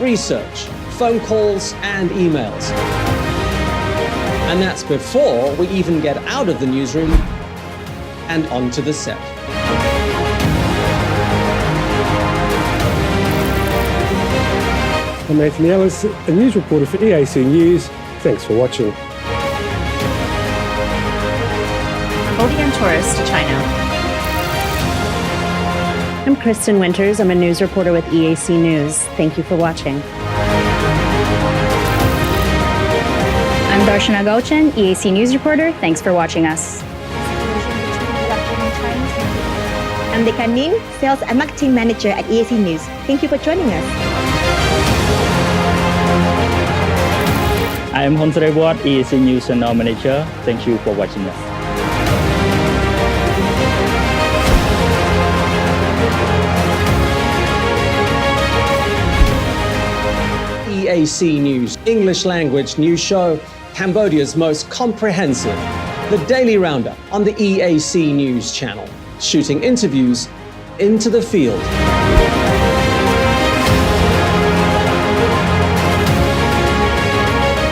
research, phone calls and emails. And that's before we even get out of the newsroom and onto the set. I'm Anthony Ellis, a news reporter for EAC News. Thanks for watching. Cambodian tourist to China. I'm Kristen Winters. I'm a news reporter with EAC News. Thank you for watching. I'm Darshana Gauchan, EAC News reporter. Thanks for watching us. I'm Dekha Nim, Sales and Marketing Manager at EAC News. Thank you for joining us. I am Honsare Ward, EAC News Channel Manager. Thank you for watching us. EAC News, English language news show, Cambodia's most comprehensive, the Daily Roundup on the EAC News channel, shooting interviews into the field.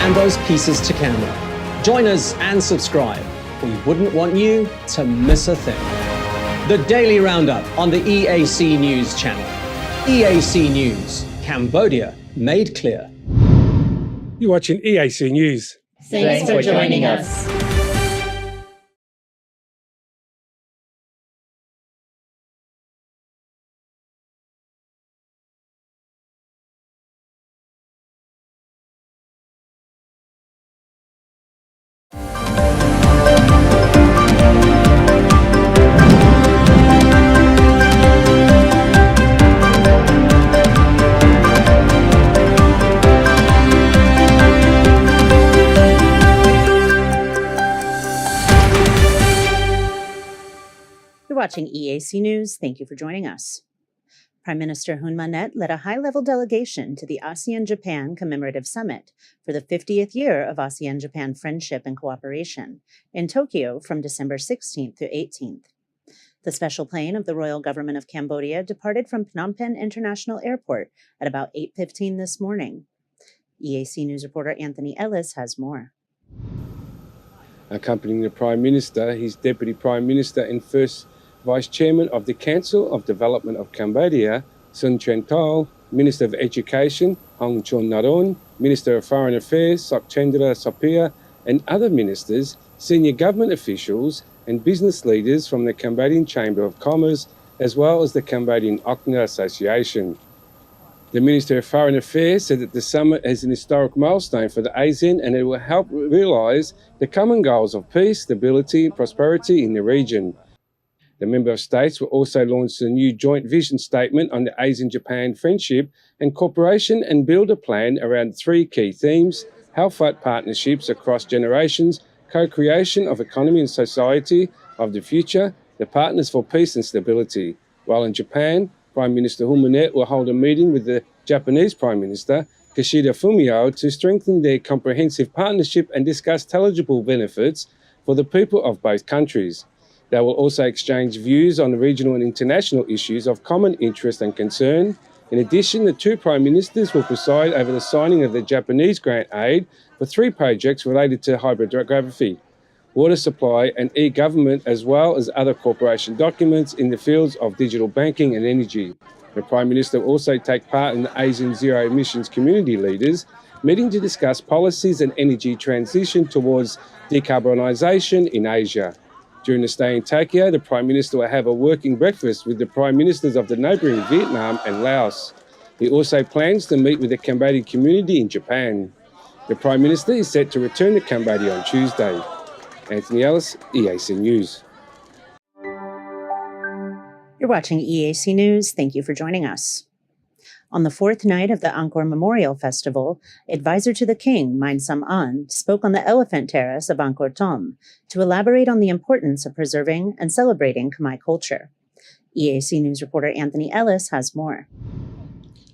And those pieces to camera. Join us and subscribe. We wouldn't want you to miss a thing. The Daily Roundup on the EAC News channel. EAC News, Cambodia made clear. You're watching EAC News. Thanks for joining us. You're watching EAC News. Thank you for joining us. Prime Minister Hun Manet led a high-level delegation to the ASEAN-Japan Commemorative Summit for the 50th year of ASEAN-Japan friendship and cooperation in Tokyo from December 16th to 18th. The special plane of the Royal Government of Cambodia departed from Phnom Penh International Airport at about 8:15 this morning. EAC News reporter Anthony Ellis has more. Accompanying the Prime Minister, his Deputy Prime Minister and First Vice Chairman of the Council of Development of Cambodia, Sun Chen Tol, Minister of Education, Hong Chon Naron, Minister of Foreign Affairs, Sokchendra Sopia, and other ministers, senior government officials, and business leaders from the Cambodian Chamber of Commerce, as well as the Cambodian OCNA Association. The Minister of Foreign Affairs said that the summit is an historic milestone for the ASEAN and it will help realise the common goals of peace, stability, and prosperity in the region. The member of states will also launch a new joint vision statement on the ASEAN-Japan friendship and cooperation and build a plan around three key themes: health-fight partnerships across generations, co-creation of economy and society of the future, the partners for peace and stability. While in Japan, Prime Minister Hun Manet will hold a meeting with the Japanese Prime Minister, Kishida Fumio, to strengthen their comprehensive partnership and discuss tangible benefits for the people of both countries. They will also exchange views on the regional and international issues of common interest and concern. In addition, the two Prime Ministers will preside over the signing of the Japanese grant aid for three projects related to hydrography, water supply and e-government, as well as other cooperation documents in the fields of digital banking and energy. The Prime Minister will also take part in the ASEAN Zero Emissions Community Leaders meeting to discuss policies and energy transition towards decarbonisation in Asia. During the stay in Tokyo, the Prime Minister will have a working breakfast with the Prime Ministers of the neighbouring Vietnam and Laos. He also plans to meet with the Cambodian community in Japan. The Prime Minister is set to return to Cambodia on Tuesday. Anthony Ellis, EAC News. You're watching EAC News. Thank you for joining us. On the fourth night of the Angkor Memorial Festival, Advisor to the King, Mein Sam An, spoke on the Elephant Terrace of Angkor Thom to elaborate on the importance of preserving and celebrating Khmer culture. EAC News reporter Anthony Ellis has more.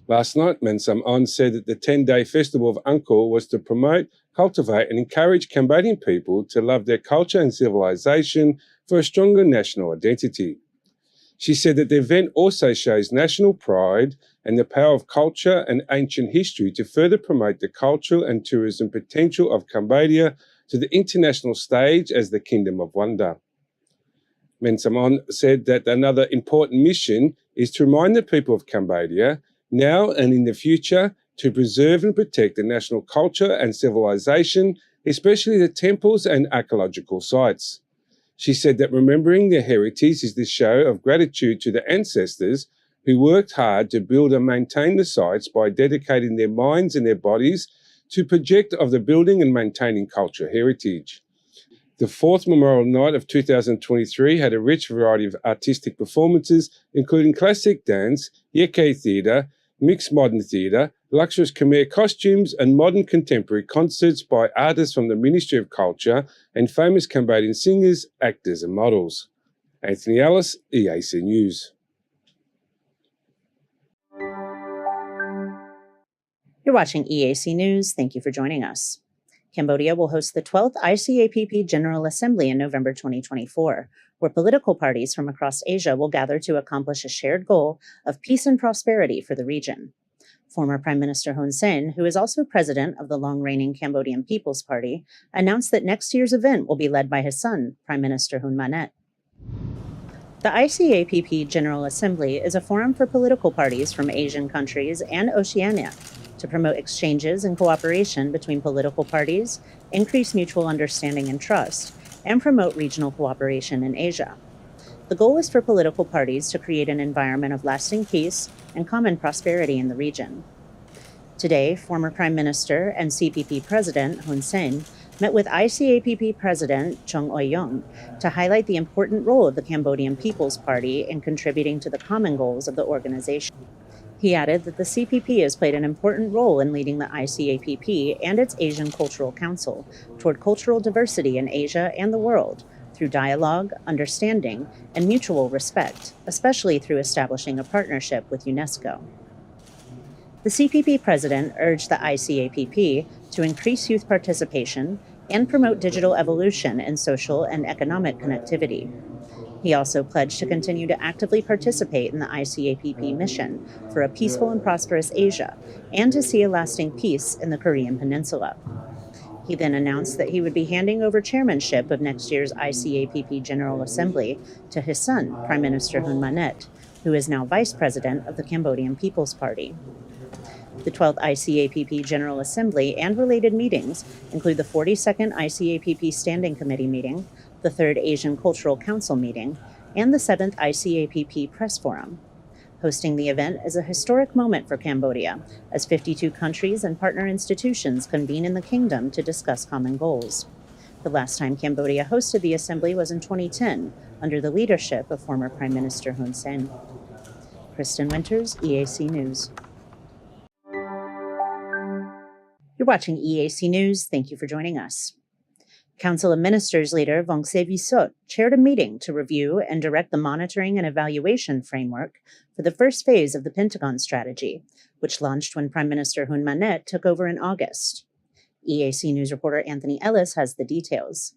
Last night, Mein Sam An said that the 10-day festival of Angkor was to promote, cultivate and encourage Cambodian people to love their culture and civilization for a stronger national identity. She said that the event also shows national pride and the power of culture and ancient history to further promote the cultural and tourism potential of Cambodia to the international stage as the Kingdom of Wonder. Men Samon said that another important mission is to remind the people of Cambodia, now and in the future, to preserve and protect the national culture and civilization, especially the temples and archaeological sites. She said that remembering their heritage is the show of gratitude to the ancestors who worked hard to build and maintain the sites by dedicating their minds and their bodies to project of the building and maintaining cultural heritage. The fourth Memorial Night of 2023 had a rich variety of artistic performances, including classic dance, Yeke theatre, mixed modern theatre, luxurious Khmer costumes, and modern contemporary concerts by artists from the Ministry of Culture and famous Cambodian singers, actors, and models. Anthony Ellis, EAC News. You're watching EAC News. Thank you for joining us. Cambodia will host the 12th ICAPP General Assembly in November 2024, where political parties from across Asia will gather to accomplish a shared goal of peace and prosperity for the region. Former Prime Minister Hun Sen, who is also president of the long-reigning Cambodian People's Party, announced that next year's event will be led by his son, Prime Minister Hun Manet. The ICAPP General Assembly is a forum for political parties from Asian countries and Oceania to promote exchanges and cooperation between political parties, increase mutual understanding and trust, and promote regional cooperation in Asia. The goal is for political parties to create an environment of lasting peace and common prosperity in the region. Today, former Prime Minister and CPP President Hun Sen met with ICAPP President Chung Oy-Yong to highlight the important role of the Cambodian People's Party in contributing to the common goals of the organization. He added that the CPP has played an important role in leading the ICAPP and its Asian Cultural Council toward cultural diversity in Asia and the world through dialogue, understanding, and mutual respect, especially through establishing a partnership with UNESCO. The CPP president urged the ICAPP to increase youth participation and promote digital evolution in social and economic connectivity. He also pledged to continue to actively participate in the ICAPP mission for a peaceful and prosperous Asia and to see a lasting peace in the Korean Peninsula. He then announced that he would be handing over chairmanship of next year's ICAPP General Assembly to his son, Prime Minister Hun Manet, who is now vice president of the Cambodian People's Party. The 12th ICAPP General Assembly and related meetings include the 42nd ICAPP Standing Committee meeting, the 3rd Asian Cultural Council meeting, and the 7th ICAPP Press Forum. Hosting the event is a historic moment for Cambodia, as 52 countries and partner institutions convene in the kingdom to discuss common goals. The last time Cambodia hosted the assembly was in 2010, under the leadership of former Prime Minister Hun Sen. Kristen Winters, EAC News. You're watching EAC News. Thank you for joining us. Council of Ministers leader Vongse Visot chaired a meeting to review and direct the monitoring and evaluation framework for the first phase of the Pentagon strategy, which launched when Prime Minister Hun Manet took over in August. EAC News reporter Anthony Ellis has the details.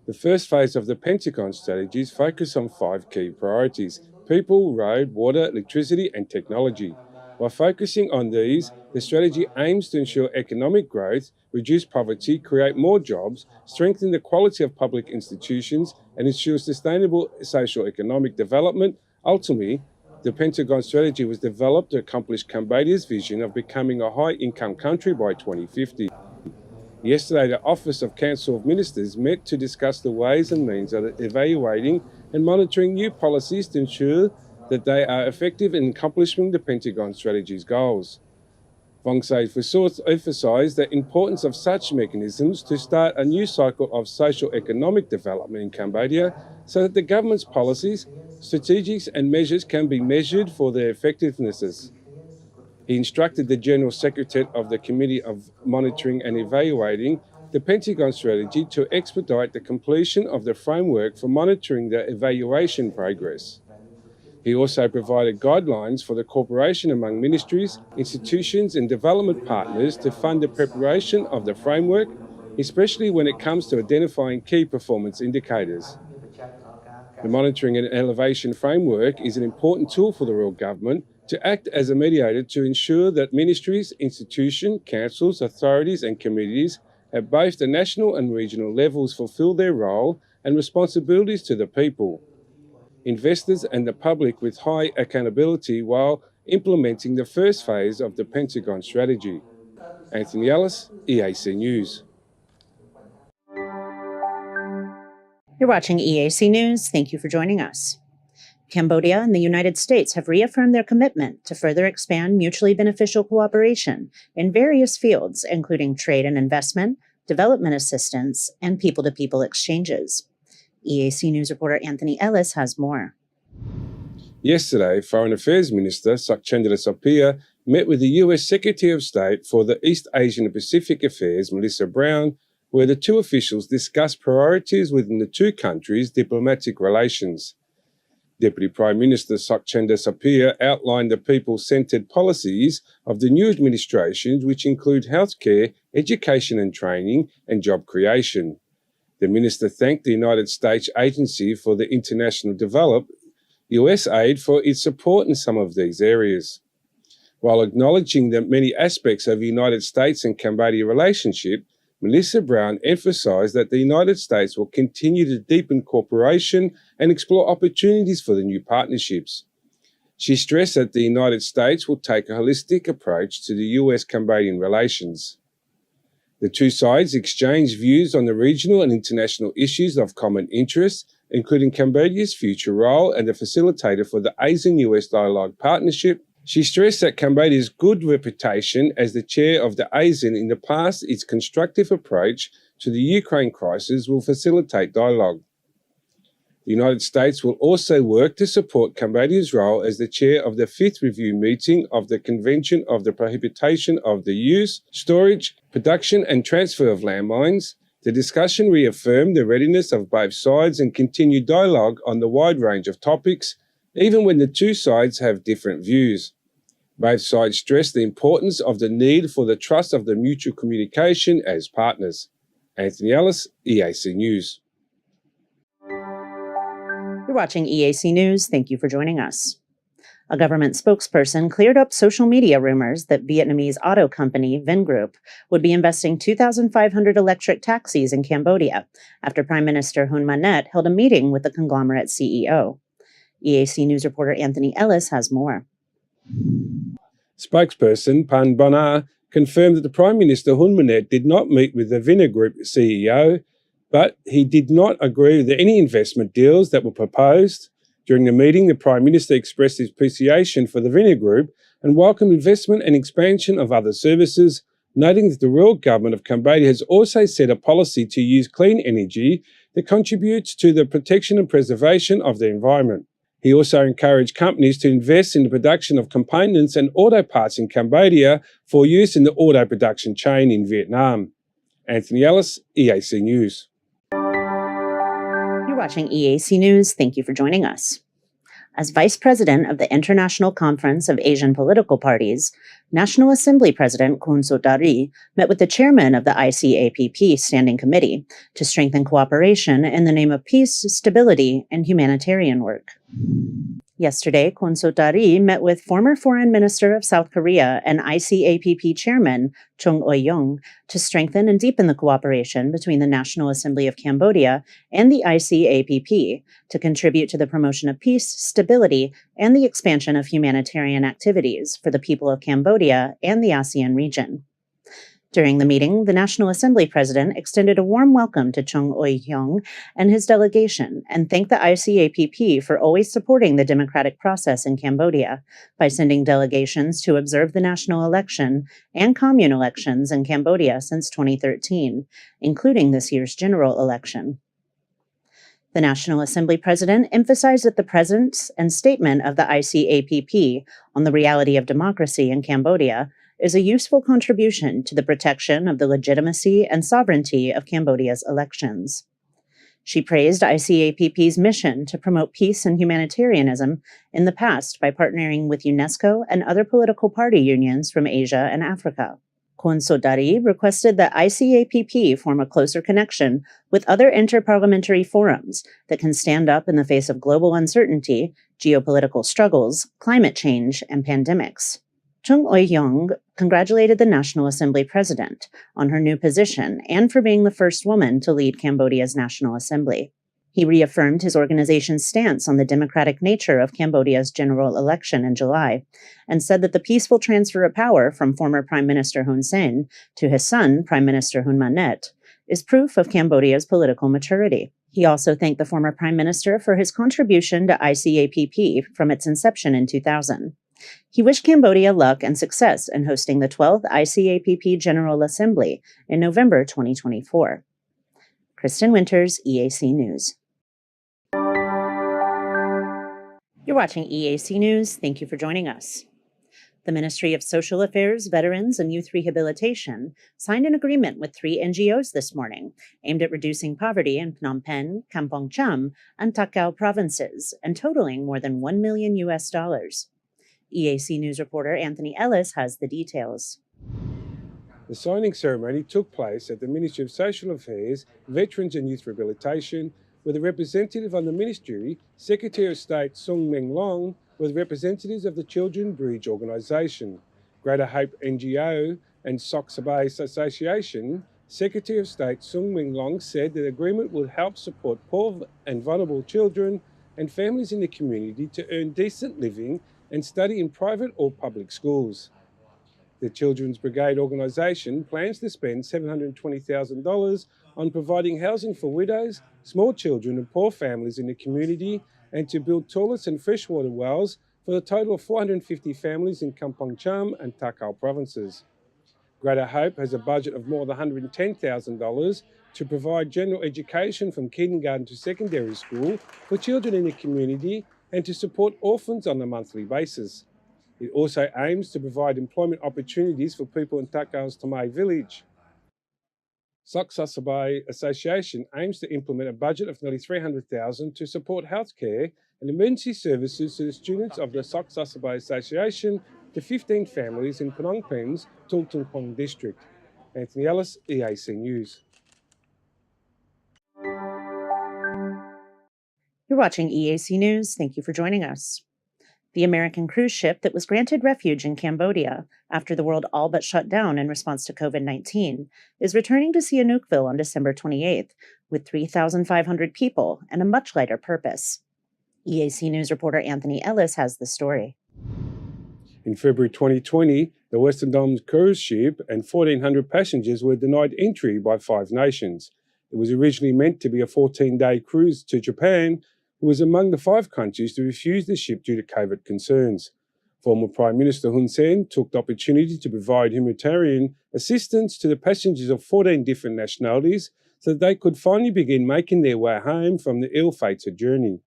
The first phase of the Pentagon strategies focus on 5 key priorities: people, road, water, electricity, and technology. By focusing on these, the strategy aims to ensure economic growth, reduce poverty, create more jobs, strengthen the quality of public institutions, and ensure sustainable socio-economic development. Ultimately, the Pentagon strategy was developed to accomplish Cambodia's vision of becoming a high-income country by 2050. Yesterday, the Office of Council of Ministers met to discuss the ways and means of evaluating and monitoring new policies to ensure that they are effective in accomplishing the Pentagon strategy's goals. Vongse Visot emphasised the importance of such mechanisms to start a new cycle of socio-economic development in Cambodia so that the government's policies, strategies and measures can be measured for their effectiveness. He instructed the General Secretary of the Committee of Monitoring and Evaluating the Pentagon strategy to expedite the completion of the framework for monitoring the evaluation progress. He also provided guidelines for the cooperation among ministries, institutions and development partners to fund the preparation of the framework, especially when it comes to identifying key performance indicators. The Monitoring and Elevation Framework is an important tool for the Royal Government to act as a mediator to ensure that ministries, institutions, councils, authorities and committees at both the national and regional levels fulfil their role and responsibilities to the people, investors and the public with high accountability while implementing the first phase of the Pentagon strategy. Anthony Ellis, EAC News. You're watching EAC News. Thank you for joining us. Cambodia and the United States have reaffirmed their commitment to further expand mutually beneficial cooperation in various fields, including trade and investment, development assistance, and people-to-people exchanges. EAC News reporter Anthony Ellis has more. Yesterday, Foreign Affairs Minister Sakchandra Sapia met with the US Secretary of State for the East Asian and Pacific Affairs, Melissa Brown, where the two officials discussed priorities within the two countries' diplomatic relations. Deputy Prime Minister Sakchandra Sapia outlined the people-centred policies of the new administration, which include healthcare, education and training, and job creation. The minister thanked the United States Agency for the International Development, USAID, for its support in some of these areas. While acknowledging the many aspects of the United States and Cambodia relationship, Melissa Brown emphasised that the United States will continue to deepen cooperation and explore opportunities for the new partnerships. She stressed that the United States will take a holistic approach to the US-Cambodian relations. The two sides exchanged views on the regional and international issues of common interest, including Cambodia's future role and the facilitator for the ASEAN-US Dialogue Partnership. She stressed that Cambodia's good reputation as the chair of the ASEAN in the past, its constructive approach to the Ukraine crisis will facilitate dialogue. The United States will also work to support Cambodia's role as the chair of the 5th review meeting of the Convention of the Prohibition of the Use, Storage, Production and Transfer of Landmines. The discussion reaffirmed the readiness of both sides and continued dialogue on the wide range of topics, even when the two sides have different views. Both sides stressed the importance of the need for the trust of the mutual communication as partners. Anthony Ellis, EAC News. You're watching EAC News. Thank you for joining us. A government spokesperson cleared up social media rumors that Vietnamese auto company Vingroup would be investing 2,500 electric taxis in Cambodia after Prime Minister Hun Manet held a meeting with the conglomerate CEO. EAC News reporter Anthony Ellis has more. Spokesperson Pan Bonar confirmed that the Prime Minister Hun Manet did not meet with the Vingroup CEO, but he did not agree with any investment deals that were proposed. During the meeting, the Prime Minister expressed his appreciation for the Vingroup and welcomed investment and expansion of other services, noting that the Royal Government of Cambodia has also set a policy to use clean energy that contributes to the protection and preservation of the environment. He also encouraged companies to invest in the production of components and auto parts in Cambodia for use in the auto production chain in Vietnam. Anthony Ellis, EAC News. You're watching EAC News. Thank you for joining us. As Vice President of the International Conference of Asian Political Parties, National Assembly President Khun Sotari met with the chairman of the ICAPP Standing Committee to strengthen cooperation in the name of peace, stability, and humanitarian work. Yesterday, Khun Sotari met with former Foreign Minister of South Korea and ICAPP Chairman Chung Eui-yong to strengthen and deepen the cooperation between the National Assembly of Cambodia and the ICAPP to contribute to the promotion of peace, stability, and the expansion of humanitarian activities for the people of Cambodia and the ASEAN region. During the meeting, the National Assembly President extended a warm welcome to Chung Eui-yong and his delegation and thanked the ICAPP for always supporting the democratic process in Cambodia by sending delegations to observe the national election and commune elections in Cambodia since 2013, including this year's general election. The National Assembly President emphasized that the presence and statement of the ICAPP on the reality of democracy in Cambodia is a useful contribution to the protection of the legitimacy and sovereignty of Cambodia's elections. She praised ICAPP's mission to promote peace and humanitarianism in the past by partnering with UNESCO and other political party unions from Asia and Africa. Khun Sodari requested that ICAPP form a closer connection with other interparliamentary forums that can stand up in the face of global uncertainty, geopolitical struggles, climate change, and pandemics. Chung Oi-young congratulated the National Assembly president on her new position and for being the first woman to lead Cambodia's National Assembly. He reaffirmed his organization's stance on the democratic nature of Cambodia's general election in July and said that the peaceful transfer of power from former Prime Minister Hun Sen to his son, Prime Minister Hun Manet, is proof of Cambodia's political maturity. He also thanked the former Prime Minister for his contribution to ICAPP from its inception in 2000. He wished Cambodia luck and success in hosting the 12th ICAPP General Assembly in November 2024. Kristen Winters, EAC News. You're watching EAC News. Thank you for joining us. The Ministry of Social Affairs, Veterans, and Youth Rehabilitation signed an agreement with 3 NGOs this morning aimed at reducing poverty in Phnom Penh, Kampong Cham, and Takao provinces, and totaling more than $1 million. EAC News reporter Anthony Ellis has the details. The signing ceremony took place at the Ministry of Social Affairs, Veterans and Youth Rehabilitation, with a representative on the ministry, Secretary of State Sung Meng Long, with representatives of the Children Bridge Organisation, Greater Hope NGO and Sok Sabay Association. Secretary of State Sung Meng Long said that the agreement will help support poor and vulnerable children and families in the community to earn decent living and study in private or public schools. The Children's Brigade organisation plans to spend $720,000 on providing housing for widows, small children and poor families in the community, and to build toilets and freshwater wells for a total of 450 families in Kampong Cham and Takao provinces. Greater Hope has a budget of more than $110,000 to provide general education from kindergarten to secondary school for children in the community and to support orphans on a monthly basis. It also aims to provide employment opportunities for people in Takao's Tamai village. Sok Sabay Association aims to implement a budget of nearly $300,000 to support healthcare and emergency services to the students of the Sok Sabay Association to 15 families in Phnom Penh's Tung Tung Pong district. Anthony Ellis, EAC News. You're watching EAC News. Thank you for joining us. The American cruise ship that was granted refuge in Cambodia after the world all but shut down in response to COVID-19 is returning to Sihanoukville on December 28th with 3,500 people and a much lighter purpose. EAC News reporter Anthony Ellis has the story. In February 2020, the Western Doms cruise ship and 1,400 passengers were denied entry by 5 nations. It was originally meant to be a 14-day cruise to Japan, who was among the 5 countries to refuse the ship due to COVID concerns. Former Prime Minister Hun Sen took the opportunity to provide humanitarian assistance to the passengers of 14 different nationalities so that they could finally begin making their way home from the ill-fated journey.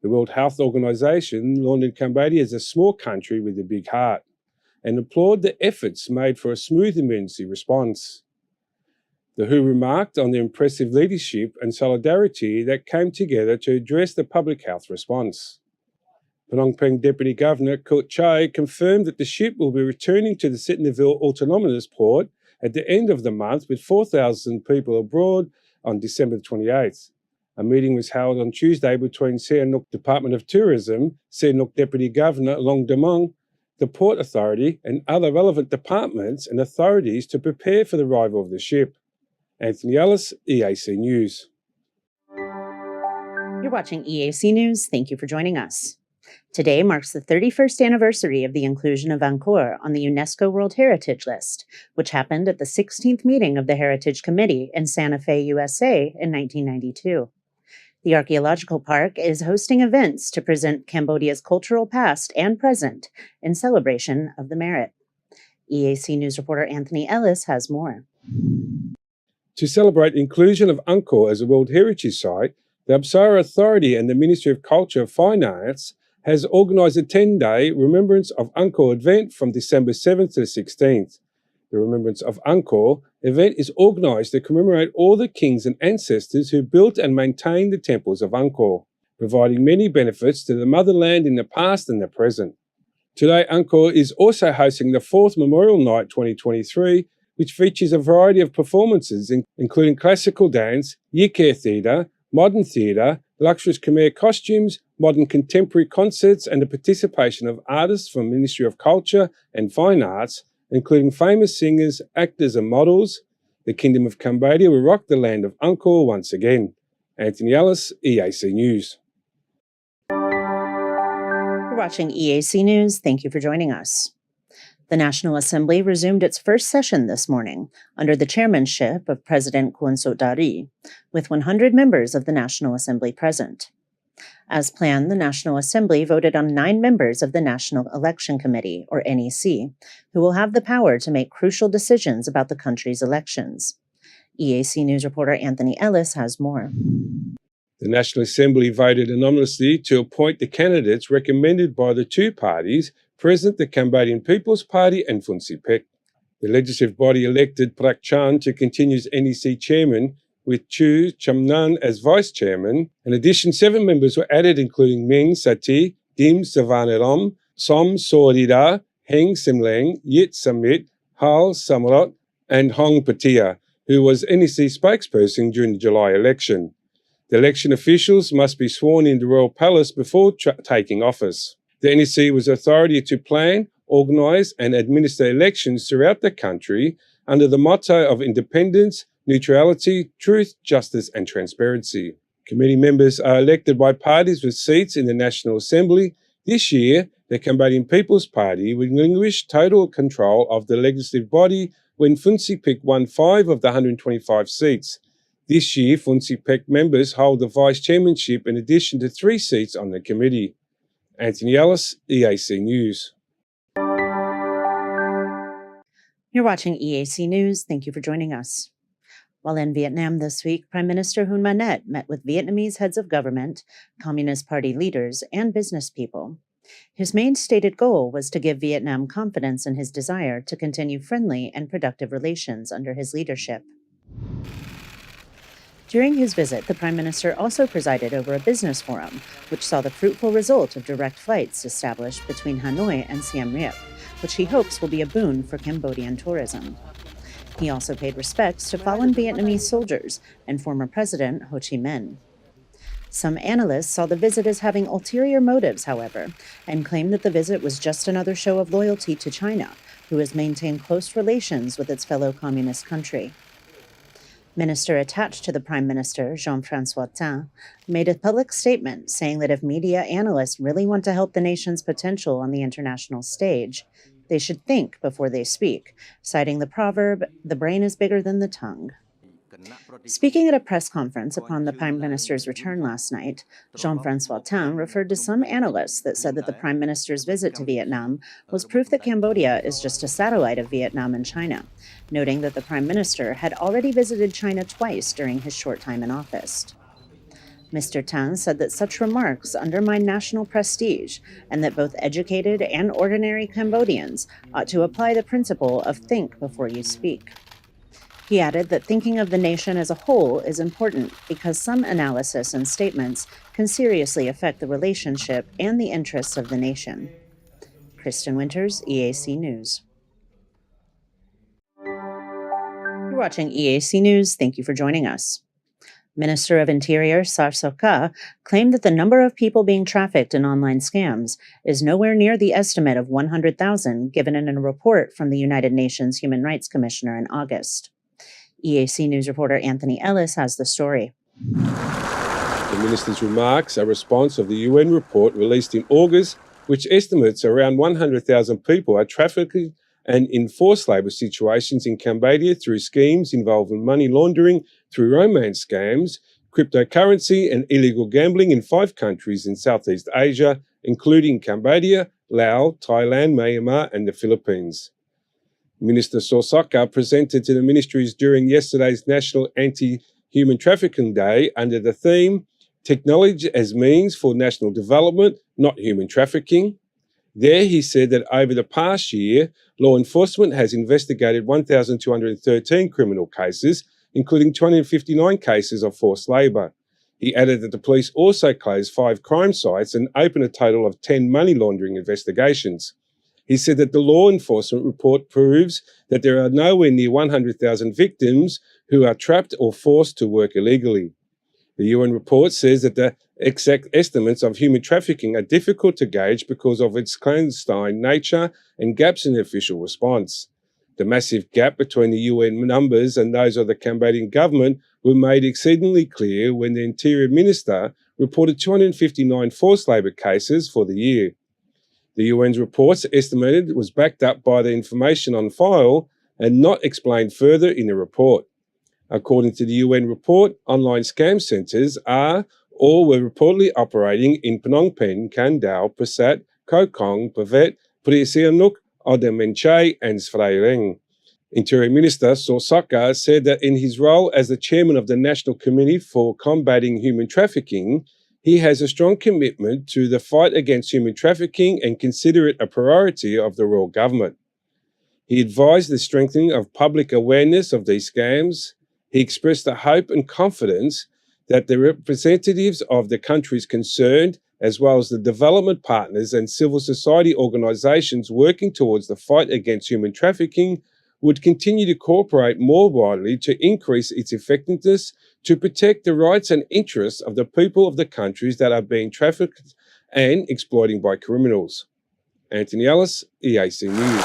The World Health Organization lauded Cambodia as a small country with a big heart and applauded the efforts made for a smooth emergency response. The WHO remarked on the impressive leadership and solidarity that came together to address the public health response. Phnom Penh Deputy Governor Kut Chai confirmed that the ship will be returning to the Sihanoukville Autonomous Port at the end of the month with 4,000 people aboard on December 28th. A meeting was held on Tuesday between Sihanouk Department of Tourism, Sihanouk Deputy Governor Long Damong, the Port Authority and other relevant departments and authorities to prepare for the arrival of the ship. Anthony Ellis, EAC News. You're watching EAC News. Thank you for joining us. Today marks the 31st anniversary of the inclusion of Angkor on the UNESCO World Heritage List, which happened at the 16th meeting of the Heritage Committee in Santa Fe, USA in 1992. The archaeological park is hosting events to present Cambodia's cultural past and present in celebration of the merit. EAC News reporter Anthony Ellis has more. To celebrate the inclusion of Angkor as a World Heritage Site, the Apsara Authority and the Ministry of Culture and Fine Arts has organised a 10-day Remembrance of Angkor event from December 7th to the 16th. The Remembrance of Angkor event is organised to commemorate all the kings and ancestors who built and maintained the temples of Angkor, providing many benefits to the motherland in the past and the present. Today, Angkor is also hosting the 4th Memorial Night 2023, which features a variety of performances, including classical dance, Yikare theatre, modern theatre, luxurious Khmer costumes, modern contemporary concerts, and the participation of artists from Ministry of Culture and Fine Arts, including famous singers, actors and models. The Kingdom of Cambodia will rock the land of Angkor once again. Anthony Ellis, EAC News. You're watching EAC News. Thank you for joining us. The National Assembly resumed its first session this morning under the chairmanship of President Khun Sotari, with 100 members of the National Assembly present. As planned, the National Assembly voted on 9 members of the National Election Committee, or NEC, who will have the power to make crucial decisions about the country's elections. EAC News reporter Anthony Ellis has more. The National Assembly voted anonymously to appoint the candidates recommended by the two parties present, the Cambodian People's Party and FUNCIPEC. The legislative body elected Prak Chan to continue as NEC chairman, with Chu Chamnan as vice chairman. In addition, 7 members were added, including Meng Sati, Dim Savanaram, Som Sorida, Heng Simleng, Yit Samit, Hal Samrat, and Hong Patia, who was NEC spokesperson during the July election. The election officials must be sworn in the Royal Palace before taking office. The NEC was authority to plan, organise and administer elections throughout the country under the motto of independence, neutrality, truth, justice and transparency. Committee members are elected by parties with seats in the National Assembly. This year, the Cambodian People's Party will relinquish total control of the legislative body when FUNCIPEC won 5 of the 125 seats. This year, FUNCIPEC members hold the vice chairmanship in addition to 3 seats on the committee. Anthony Ellis, EAC News. You're watching EAC News. Thank you for joining us. While in Vietnam this week, Prime Minister Hun Manet met with Vietnamese heads of government, Communist Party leaders, and business people. His main stated goal was to give Vietnam confidence in his desire to continue friendly and productive relations under his leadership. During his visit, the Prime Minister also presided over a business forum, which saw the fruitful result of direct flights established between Hanoi and Siem Reap, which he hopes will be a boon for Cambodian tourism. He also paid respects to fallen Vietnamese soldiers and former President Ho Chi Minh. Some analysts saw the visit as having ulterior motives, however, and claimed that the visit was just another show of loyalty to China, who has maintained close relations with its fellow communist country. Minister attached to the Prime Minister, Jean-François Tin, made a public statement saying that if media analysts really want to help the nation's potential on the international stage, they should think before they speak, citing the proverb, "The brain is bigger than the tongue." Speaking at a press conference upon the Prime Minister's return last night, Jean-François Tin referred to some analysts that said that the Prime Minister's visit to Vietnam was proof that Cambodia is just a satellite of Vietnam and China, noting that the Prime Minister had already visited China twice during his short time in office. Mr. Tin said that such remarks undermine national prestige and that both educated and ordinary Cambodians ought to apply the principle of think before you speak. He added that thinking of the nation as a whole is important because some analysis and statements can seriously affect the relationship and the interests of the nation. Kristen Winters, EAC News. You're watching EAC News. Thank you for joining us. Minister of Interior Sar Sokha claimed that the number of people being trafficked in online scams is nowhere near the estimate of 100,000 given in a report from the United Nations Human Rights Commissioner in August. EAC News reporter Anthony Ellis has the story. The minister's remarks are a response of the UN report released in August, which estimates around 100,000 people are trafficked and in forced labour situations in Cambodia through schemes involving money laundering through romance scams, cryptocurrency and illegal gambling in 5 countries in Southeast Asia, including Cambodia, Laos, Thailand, Myanmar and the Philippines. Minister Sosaka presented to the ministries during yesterday's National Anti-Human Trafficking Day under the theme, Technology as Means for National Development, Not Human Trafficking. There he said that over the past year, law enforcement has investigated 1,213 criminal cases, including 259 cases of forced labour. He added that the police also closed 5 crime sites and opened a total of 10 money laundering investigations. He said that the law enforcement report proves that there are nowhere near 100,000 victims who are trapped or forced to work illegally. The UN report says that the exact estimates of human trafficking are difficult to gauge because of its clandestine nature and gaps in the official response. The massive gap between the UN numbers and those of the Cambodian government were made exceedingly clear when the Interior Minister reported 259 forced labour cases for the year. The UN's reports estimated was backed up by the information on file and not explained further in the report. According to the UN report, online scam centres are or were reportedly operating in Phnom Penh, Can Dao, Prasat, Koh Kong, Pavet, Pri Sihanouk, Oda Menchai and Svay Rieng. Interior Minister Sorsaka said that in his role as the chairman of the National Committee for Combating Human Trafficking, he has a strong commitment to the fight against human trafficking and consider it a priority of the royal government. He advised the strengthening of public awareness of these scams. He expressed the hope and confidence that the representatives of the countries concerned, as well as the development partners and civil society organisations working towards the fight against human trafficking, would continue to cooperate more widely to increase its effectiveness to protect the rights and interests of the people of the countries that are being trafficked and exploiting by criminals. Anthony Ellis, EAC News.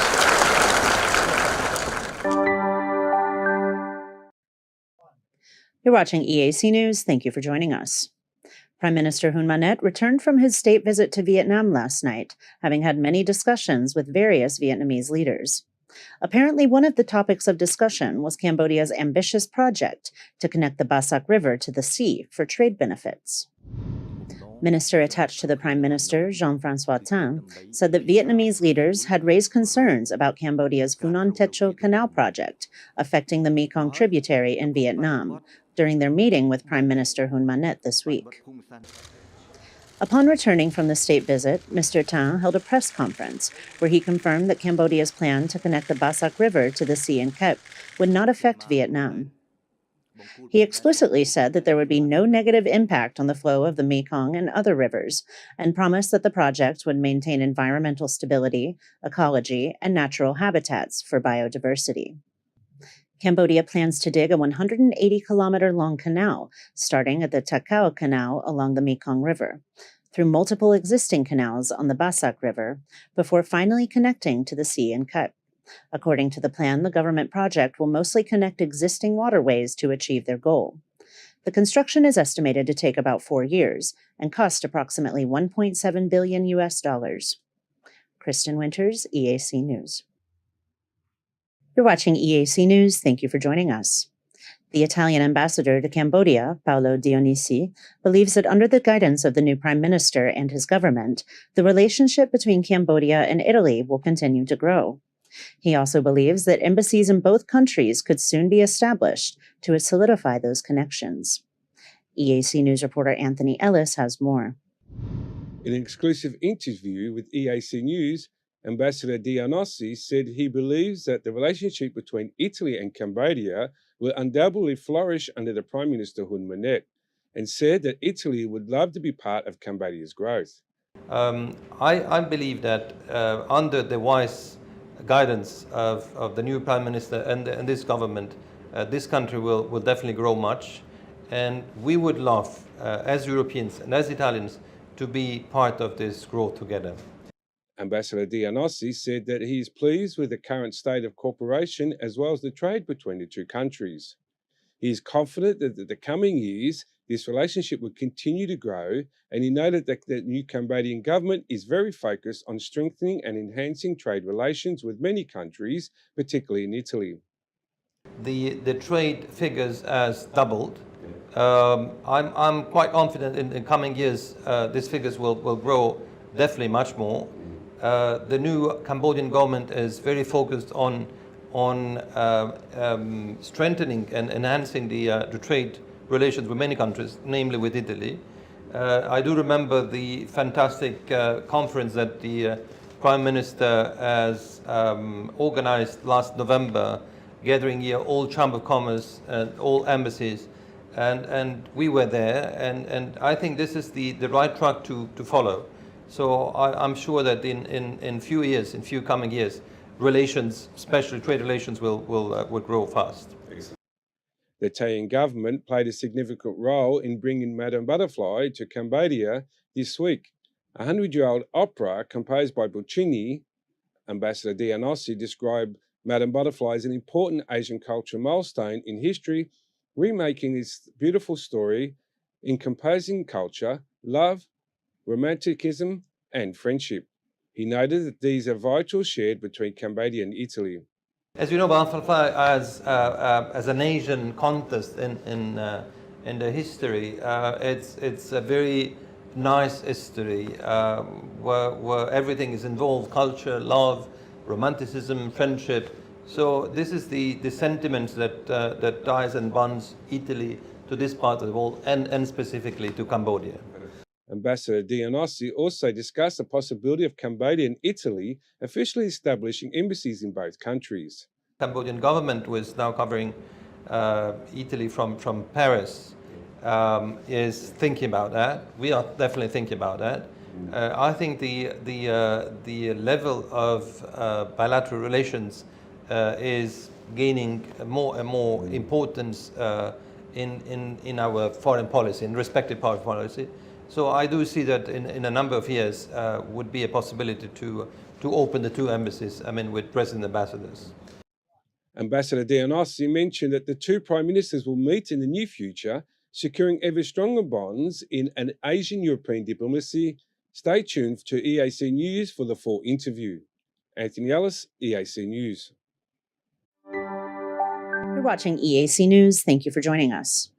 You're watching EAC News. Thank you for joining us. Prime Minister Hun Manet returned from his state visit to Vietnam last night, having had many discussions with various Vietnamese leaders. Apparently, one of the topics of discussion was Cambodia's ambitious project to connect the Basak River to the sea for trade benefits. Minister attached to the Prime Minister, Jean-François Thanh, said that Vietnamese leaders had raised concerns about Cambodia's Phunon Techo Canal project affecting the Mekong tributary in Vietnam during their meeting with Prime Minister Hun Manet this week. Upon returning from the state visit, Mr. Thanh held a press conference where he confirmed that Cambodia's plan to connect the Basak River to the sea in Kep would not affect Vietnam. He explicitly said that there would be no negative impact on the flow of the Mekong and other rivers, and promised that the project would maintain environmental stability, ecology, and natural habitats for biodiversity. Cambodia plans to dig a 180-kilometer-long canal, starting at the Takao Canal along the Mekong River, through multiple existing canals on the Basak River, before finally connecting to the sea in Kep. According to the plan, the government project will mostly connect existing waterways to achieve their goal. The construction is estimated to take about 4 years and cost approximately $1.7 billion. Kristen Winters, EAC News. You're watching EAC News. Thank you for joining us. The Italian ambassador to Cambodia, Paolo Dionisi, believes that under the guidance of the new prime minister and his government, the relationship between Cambodia and Italy will continue to grow. He also believes that embassies in both countries could soon be established to solidify those connections. EAC News reporter Anthony Ellis has more. In an exclusive interview with EAC News, Ambassador Dionisi said he believes that the relationship between Italy and Cambodia will undoubtedly flourish under the Prime Minister Hun Manet, and said that Italy would love to be part of Cambodia's growth. I believe that under the wise guidance of the new Prime Minister and this government, this country will definitely grow much, and we would love, as Europeans and as Italians, to be part of this growth together. Ambassador Dionisi said that he is pleased with the current state of cooperation as well as the trade between the two countries. He is confident that in the coming years, this relationship will continue to grow, and he noted that the new Cambodian government is very focused on strengthening and enhancing trade relations with many countries, particularly in Italy. The trade figures has doubled. I'm quite confident in coming years these figures will grow definitely much more. The new Cambodian government is very focused on strengthening and enhancing the trade relations with many countries, namely with Italy. I do remember the fantastic conference that the Prime Minister has organized last November, gathering here all Chamber of Commerce and all embassies, and we were there, and I think this is the right track to follow. So I'm sure that in few coming years, relations, especially trade relations, will grow fast. The Thailand government played a significant role in bringing Madame Butterfly to Cambodia this week. A 100-year-old opera composed by Puccini, Ambassador Dionysi described Madame Butterfly as an important Asian cultural milestone in history, remaking this beautiful story in composing culture, love, romanticism, and friendship. He noted that these are vital shared between Cambodia and Italy. As you know, Butterfly as an Asian contest in the history, it's a very nice history where everything is involved: culture, love, romanticism, friendship. So this is the sentiment that ties and bonds Italy to this part of the world and specifically to Cambodia. Ambassador Dionysi also discussed the possibility of Cambodia and Italy officially establishing embassies in both countries. Cambodian government was now covering Italy from Paris, is thinking about that. We are definitely thinking about that. I think the level of bilateral relations is gaining more and more importance in our foreign policy, in respective foreign policy. So I do see that in a number of years would be a possibility to open the two embassies, with present ambassadors. Ambassador Dionysi mentioned that the two prime ministers will meet in the near future, securing ever stronger bonds in an Asian-European diplomacy. Stay tuned to EAC News for the full interview. Anthony Ellis, EAC News. You're watching EAC News. Thank you for joining us.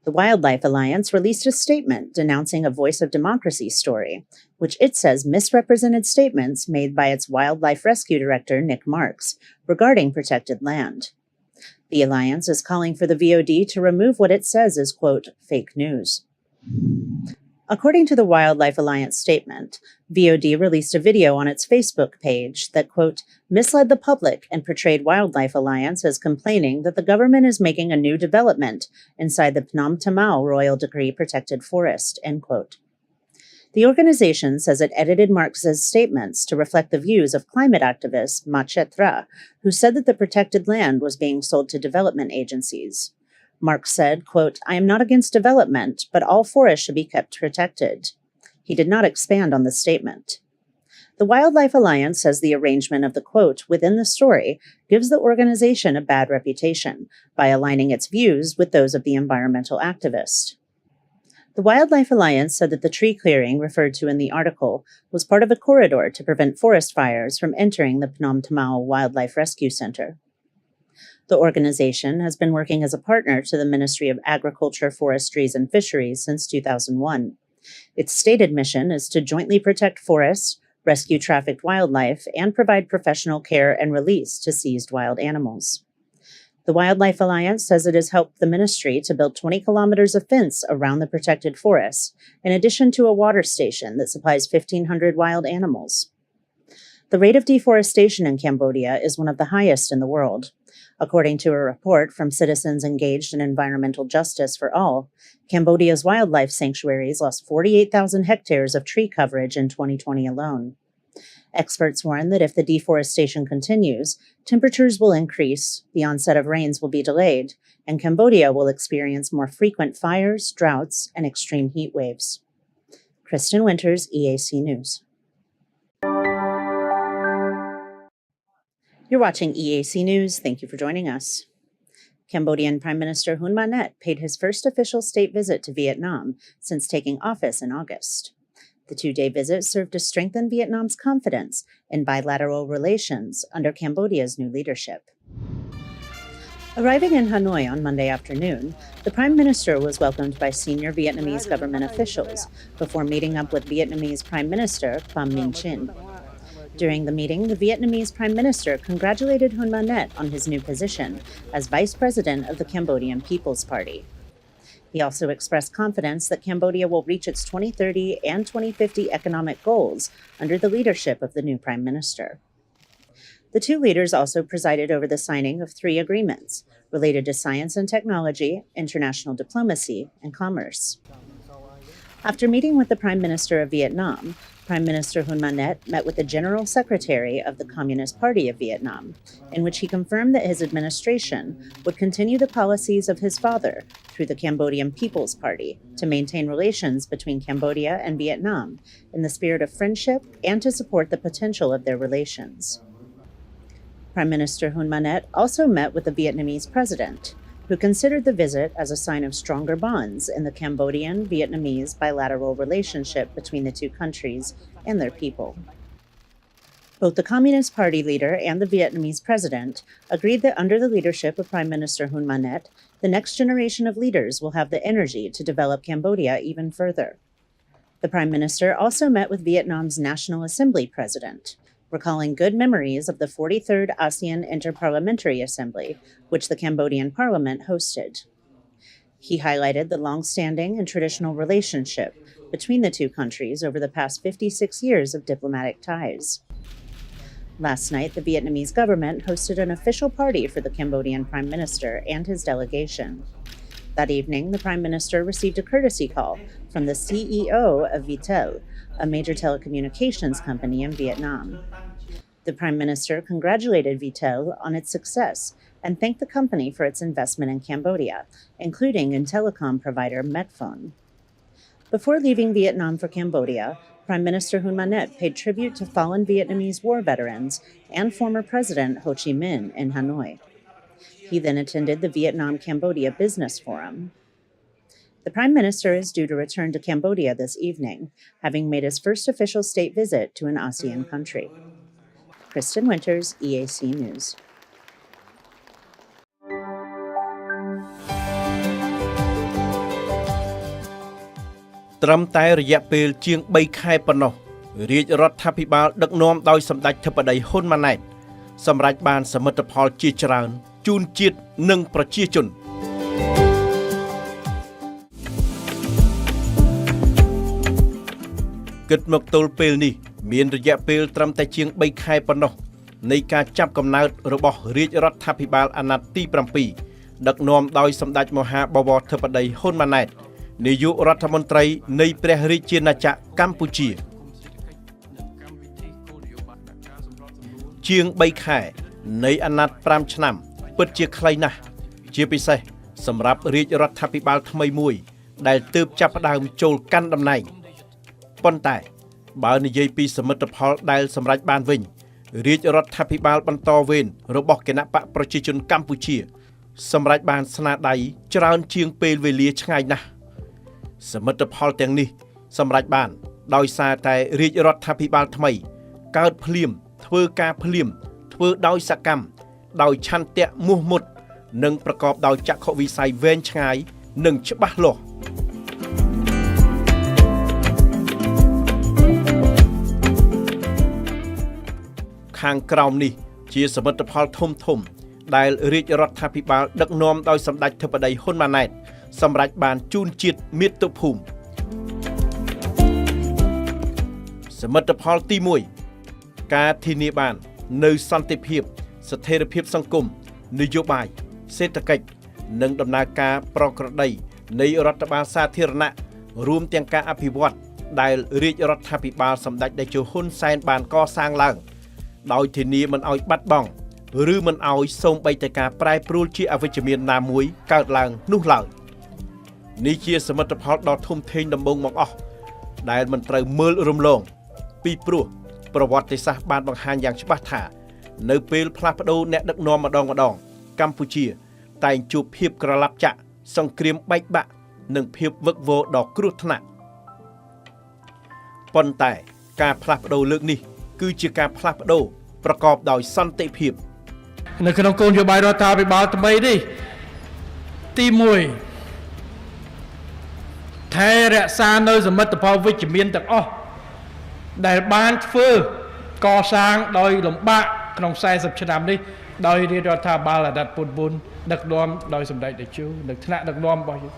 The Wildlife Alliance released a statement denouncing a Voice of Democracy story, which it says misrepresented statements made by its wildlife rescue director, Nick Marks, regarding protected land. The Alliance is calling for the VOD to remove what it says is, quote, fake news. According to the Wildlife Alliance statement, VOD released a video on its Facebook page that, quote, misled the public and portrayed Wildlife Alliance as complaining that the government is making a new development inside the Phnom Tamao Royal Decree Protected Forest, end quote. The organization says it edited Marx's statements to reflect the views of climate activist Ma Chetra, who said that the protected land was being sold to development agencies. Marx said, quote, I am not against development, but all forests should be kept protected. He did not expand on the statement. The Wildlife Alliance says the arrangement of the quote within the story gives the organization a bad reputation by aligning its views with those of the environmental activist. The Wildlife Alliance said that the tree clearing referred to in the article was part of a corridor to prevent forest fires from entering the Phnom Tamao Wildlife Rescue Center. The organization has been working as a partner to the Ministry of Agriculture, Forestries, and Fisheries since 2001. Its stated mission is to jointly protect forests, rescue trafficked wildlife, and provide professional care and release to seized wild animals. The Wildlife Alliance says it has helped the ministry to build 20 kilometers of fence around the protected forests, in addition to a water station that supplies 1,500 wild animals. The rate of deforestation in Cambodia is one of the highest in the world. According to a report from Citizens Engaged in Environmental Justice for All, Cambodia's wildlife sanctuaries lost 48,000 hectares of tree coverage in 2020 alone. Experts warn that if the deforestation continues, temperatures will increase, the onset of rains will be delayed, and Cambodia will experience more frequent fires, droughts, and extreme heat waves. Kristen Winters, EAC News. You're watching EAC News. Thank you for joining us. Cambodian Prime Minister Hun Manet paid his first official state visit to Vietnam since taking office in August. The two-day visit served to strengthen Vietnam's confidence in bilateral relations under Cambodia's new leadership. Arriving in Hanoi on Monday afternoon, the Prime Minister was welcomed by senior Vietnamese government officials before meeting up with Vietnamese Prime Minister Pham Minh Chinh. During the meeting, the Vietnamese Prime Minister congratulated Hun Manet on his new position as Vice President of the Cambodian People's Party. He also expressed confidence that Cambodia will reach its 2030 and 2050 economic goals under the leadership of the new Prime Minister. The two leaders also presided over the signing of 3 agreements related to science and technology, international diplomacy, and commerce. After meeting with the Prime Minister of Vietnam, Prime Minister Hun Manet met with the General Secretary of the Communist Party of Vietnam, in which he confirmed that his administration would continue the policies of his father through the Cambodian People's Party to maintain relations between Cambodia and Vietnam in the spirit of friendship and to support the potential of their relations. Prime Minister Hun Manet also met with the Vietnamese president, who considered the visit as a sign of stronger bonds in the Cambodian-Vietnamese bilateral relationship between the two countries and their people. Both the Communist Party leader and the Vietnamese president agreed that under the leadership of Prime Minister Hun Manet, the next generation of leaders will have the energy to develop Cambodia even further. The Prime Minister also met with Vietnam's National Assembly president, recalling good memories of the 43rd ASEAN Interparliamentary Assembly, which the Cambodian parliament hosted. He highlighted the long-standing and traditional relationship between the two countries over the past 56 years of diplomatic ties. Last night, the Vietnamese government hosted an official party for the Cambodian Prime Minister and his delegation. That evening, the Prime Minister received a courtesy call from the CEO of Vitel, a major telecommunications company in Vietnam. The Prime Minister congratulated Vitel on its success and thanked the company for its investment in Cambodia, including in telecom provider Medphone. Before leaving Vietnam for Cambodia, Prime Minister Hun Manet paid tribute to fallen Vietnamese war veterans and former President Ho Chi Minh in Hanoi. He then attended the Vietnam-Cambodia Business Forum. The Prime Minister is due to return to Cambodia this evening, having made his first official state visit to an ASEAN country. Kristen Winters, EAC News. Trump តែរយៈពេលជាង 3 ខែប៉ុណ្ណោះរាជរដ្ឋាភិបាលដឹកនាំដោយសម្ដេចធិបតីហ៊ុនម៉ាណែតសម្រេចបានសមិទ្ធផលជាច្រើនជូនជាតិនិងប្រជាជនគិតមកទល់ពេលនេះមានរយៈពេលត្រឹមតែជាង 3 ខែប៉ុណ្ណោះនៃការចាប់កំណើតរបស់រាជរដ្ឋាភិបាលអាណត្តិទី 7 ដឹកនាំដោយសម្ដេចមហាបវរធិបតីហ៊ុនម៉ាណែតនាយករដ្ឋមន្ត្រីនៃព្រះរាជាណាចក្រកម្ពុជាជាង 3 ខែនៃអាណត្តិ 5 ឆ្នាំពិតជាខ្លីណាស់ជាពិសេសសម្រាប់រាជរដ្ឋាភិបាលថ្មីមួយដែលទើបចាប់ផ្ដើមចូលកាន់តំណែងប៉ុន្តែបើនិយាយពីសមិទ្ធផលដែលសម្រេចបានវិញរាជរដ្ឋាភិបាលបន្តវេនរបស់គណបកប្រជាជនកម្ពុជាសម្រេចបានស្នាដៃច្រើនជាងពេលវេលាឆ្ងាយណាស់សមិទ្ធផលទាំងនេះសម្រេចបានដោយសារតែរាជរដ្ឋាភិបាលថ្មីកើតភ្លាមធ្វើការភ្លាមធ្វើដោយសកម្មដោយឆន្ទៈមោះមុតនិងប្រកបដោយចក្ខុវិស័យវែងឆ្ងាយនិងច្បាស់លាស់ខាងក្រោមនេះជាសមិទ្ធផលធំៗដែលរាជរដ្ឋាភិបាលដឹកនាំដោយសម្ដេចធិបតីហ៊ុនម៉ាណែតសម្រាប់បានជូនជាតិមាតុភូមិសមិទ្ធផលទី 1 ការធានាបាននៅសន្តិភាពស្ថិរភាពសង្គមនយោបាយសេដ្ឋកិច្ចនិងដំណើរការប្រក្រតីនៃរដ្ឋបាលសាធារណៈរួមទាំងការអភិវឌ្ឍដែលរាជរដ្ឋាភិបាលសម្ដេចតេជោហ៊ុនសែនបានកសាងឡើងដោយធានាមិនឲ្យបាត់បង់ឬមិនឲ្យសូម្បីតែការប្រែប្រួលជាអវិជ្ជមានណាមួយកើតឡើងនោះឡើយនេះជាសមិទ្ធផលដ៏ធំធេងដំបូងមកអស់ដែលមិនត្រូវមើលរំលងពីព្រោះប្រវត្តិសាស្ត្របានបង្ហាញយ៉ាងច្បាស់ថានៅពេលផ្លាស់ប្ដូរអ្នកដឹកនាំម្ដងកម្ពុជាតែងជួបភាពក្រឡាប់ចាក់សង្គ្រាមបែកបាក់និងភាពវឹកវរដ៏គ្រោះថ្នាក់ប៉ុន្តែការផ្លាស់ប្ដូរលើកនេះគឺជាការផ្លាស់ប្ដូរប្រកបដោយសន្តិភាពនៅក្នុងគោលនយោបាយរដ្ឋាភិបាលថ្មីនេះទី 1 ថែរក្សានៅសមិទ្ធផលវិជ្ជមានទាំងអស់ដែលបានធ្វើកសាងដោយលំបាកក្នុង40ឆ្នាំនេះដោយរាជរដ្ឋាភិបាលអាណត្តិពុនបុនដឹកនាំដោយសម្ដេចតេជោនៅថ្នាក់ដឹកនាំរបស់យើង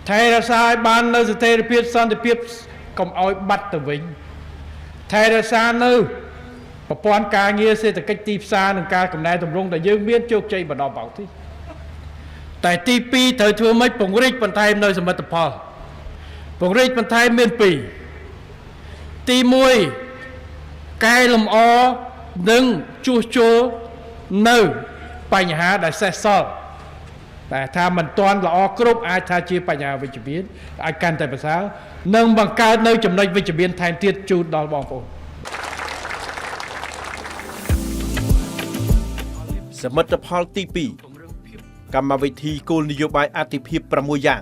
ថែរក្សាឲ្យបាននៅស្ថិរភាពសន្តិភាពកុំឲ្យបាត់ទៅវិញថែរក្សានៅប្រព័ន្ធការងារសេដ្ឋកិច្ចទីផ្សារនិងការកំណែទម្រង់ដែលយើងមានជោគជ័យបណ្ដោះបោកទីតែទី 2 ត្រូវធ្វើម៉េចពង្រីកបន្ថែមនៅសមិទ្ធផលពង្រីកបន្ថែមមាន 2 ទី1 កែលម្អនិងជួសជុលនៅបញ្ហាដែលសេសសល់តែថាមិនទាន់ល្អគ្រប់អាចថាជាបញ្ហាវិជ្ជមានអាចកាន់តែប្រសើរនិងបង្កើតនៅចំណុចវិជ្ជមានថែមទៀតជូនដល់បងប្អូន សមិទ្ធផលទី 2 កម្មវិធីគោលនយោបាយអាទិភាព 6 យ៉ាង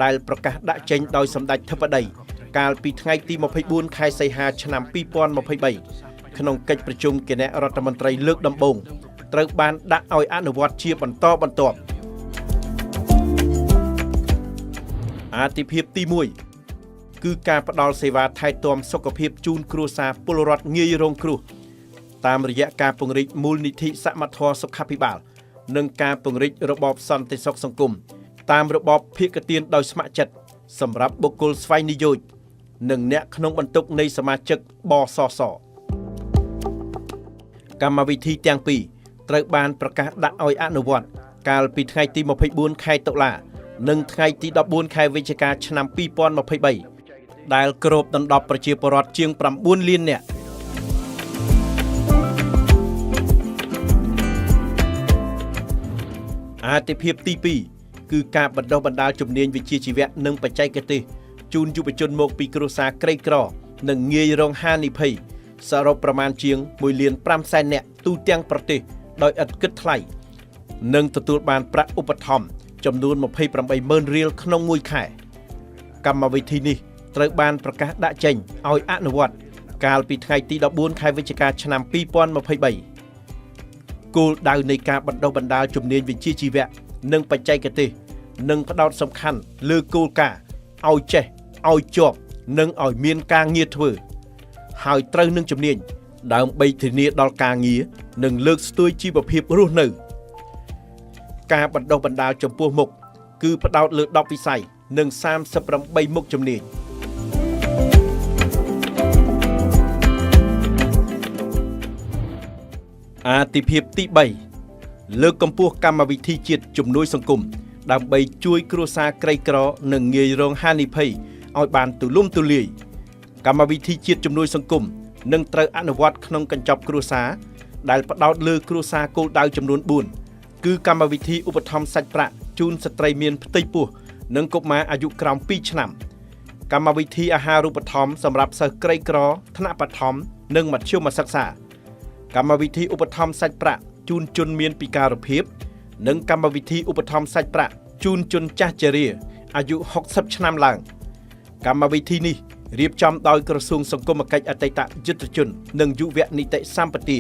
ដែលប្រកាសដាក់ចេញដោយសម្ដេចធិបតីកាលពីថ្ងៃទី 24 ខែសីហា ឆ្នាំ 2023 ក្នុងកិច្ចប្រជុំគណៈរដ្ឋមន្ត្រីលើកដំបូងត្រូវបានដាក់ឲ្យអនុវត្តជាបន្តបន្ទាប់អាទិភាពទី 1 គឺការផ្ដល់សេវាថែទាំសុខភាពជូនគ្រួសារពលរដ្ឋងាយរងគ្រោះតាមរយៈការពង្រីកមូលនិធិសមត្ថភាពសុខាភិបាលនិងការពង្រីករបបសន្តិសុខសង្គមតាមរបបភាគទានដោយស្ម័គ្រចិត្តសម្រាប់បុគ្គលស្វ័យនិយោជន៍និងអ្នកក្នុងបន្ទុកនៃសមាជិកបសសកម្មវិធីទាំងពីរត្រូវបានប្រកាសដាក់ឲ្យអនុវត្តកាលពីថ្ងៃទី 24 ខែតុលានិងថ្ងៃទី 14 ខែវិច្ឆិកា ឆ្នាំ 2023 ដែលគ្របដណ្ដប់ប្រជាពលរដ្ឋជាង 9 លាននាក់អាទិភាពទី 2 គឺការបណ្ដុះបណ្ដាលជំនាញវិជ្ជាជីវៈនិងបច្ចេកទេសជូនយុវជនមកពីគ្រួសារក្រីក្រនិងងាយរងហានិភ័យសរុបប្រមាណជាង 1.5 សែននាក់ទូទាំងប្រទេសដោយឥតគិតថ្លៃនិងទទួលបានប្រាក់ឧបត្ថម្ភចំនួន 28,000 រៀលក្នុងមួយខែកម្មវិធីនេះត្រូវបានប្រកាសដាក់ចេញឲ្យអនុវត្តកាលពីថ្ងៃទី 14 ខែវិច្ឆិកា ឆ្នាំ 2023 គោលដៅនៃការបណ្ដុះបណ្ដាលជំនាញវិជ្ជាជីវៈនិងបច្ចេកទេសនិងផ្ដោតសំខាន់លើគោលការណ៍ឲ្យចេះឲ្យជាប់និងឲ្យមានការងារធ្វើហើយត្រូវនឹងជំនាញដើម្បីធានាដល់ការងារនិងលើកស្ទួយជីវភាពរស់នៅការបណ្ដុះបណ្ដាលចំពោះមុខគឺផ្ដោតលើ10វិស័យនិង38មុខជំនាញអាទិភាពទី 3 លើកកម្ពស់កម្មវិធីជាតិជំនួយសង្គមដើម្បីជួយគ្រួសារក្រីក្រនិងងាយរងហានិភ័យឲ្យបានទូលំទូលាយកម្មវិធីជាតិជំនួយសង្គមនឹងត្រូវអនុវត្តក្នុងកញ្ចប់គ្រួសារដែលផ្ដោតលើគ្រួសារគោលដៅចំនួន 4 គឺកម្មវិធីឧបត្ថម្ភសាច់ប្រាក់ជូនស្ត្រីមានផ្ទៃពោះនិងកុមារអាយុក្រោម 2 ឆ្នាំកម្មវិធីអាហារូបត្ថម្ភសម្រាប់សិស្សក្រីក្រថ្នាក់បឋមនិងមធ្យមសិក្សាកម្មវិធីឧបត្ថម្ភសាច់ប្រាក់ជូនជនមានពិការភាពនិងកម្មវិធីឧបត្ថម្ភសាច់ប្រាក់ជូនជនចាស់ជរាអាយុ 60 ឆ្នាំឡើងកម្មវិធីនេះរៀបចំដោយក្រសួងសង្គមគិច្ចអតីតយុទ្ធជននិងយុវនីតិសម្បទា